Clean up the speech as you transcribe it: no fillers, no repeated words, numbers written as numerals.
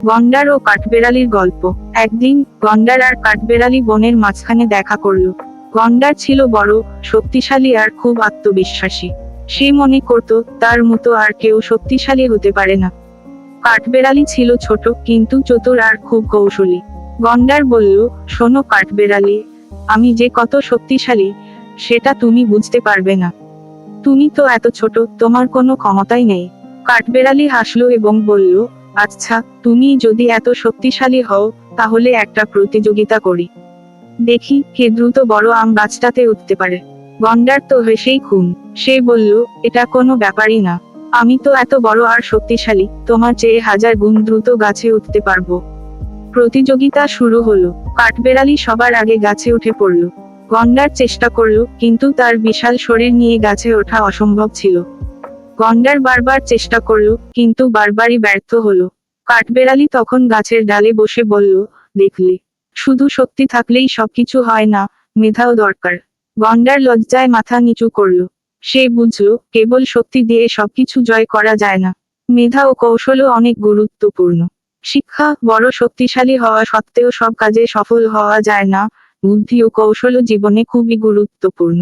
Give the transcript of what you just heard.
গন্ডার ও কাঠবেড়ালির গল্প। একদিন গন্ডার আর কাঠবেড়ালি বনের মাঝখানে দেখা করলো। গন্ডার ছিল বড়, শক্তিশালী আর খুব আত্মবিশ্বাসী। সে মনে করত তার মতো আর কেউ শক্তিশালী হতে পারে না। কাঠবেড়ালি ছিল ছোট কিন্তু চতুর আর খুব কৌশলী। গন্ডার বলল, শোনো কাঠবেড়ালি, আমি যে কত শক্তিশালী সেটা তুমি বুঝতে পারবে না। তুমি তো এত ছোট, তোমার কোনো ক্ষমতাই নেই। কাঠবেড়ালি হাসলো এবং বলল, আচ্ছা, তুমি যদি এত শক্তিশালী হও তাহলে একটা প্রতিযোগিতা করি, দেখি কে দ্রুত বড় আম গাছটাতে উঠতে পারে। গন্ডার তো হেসেই খুন। সে বলল, এটা কোনো ব্যাপারই না, আমি তো এত বড় আর শক্তিশালী, তোমার চেয়ে 1000 গুণ দ্রুত গাছে উঠতে পারবো। প্রতিযোগিতা শুরু হলো। কাঠবেড়ালি সবার আগে গাছে উঠে পড়ল। গন্ডার চেষ্টা করলো কিন্তু তার বিশাল শরীর নিয়ে গাছে ওঠা অসম্ভব ছিল। গন্ডার বারবার চেষ্টা করলো কিন্তু বারবারই ব্যর্থ হলো। কাঠবেড়ালি তখন গাছের ডালে বসে বলল, দেখলে, শুধু শক্তি থাকলেই সবকিছু হয় না, মেধাও দরকার। গন্ডার লজ্জায় মাথা নিচু করলো। সে বুঝলো কেবল শক্তি দিয়ে সবকিছু জয় করা যায় না, মেধা ও কৌশলও অনেক গুরুত্বপূর্ণ। শিক্ষা, বড় শক্তিশালী হওয়া সত্ত্বেও সব কাজে সফল হওয়া যায় না, বুদ্ধি ও কৌশলও জীবনে খুবই গুরুত্বপূর্ণ।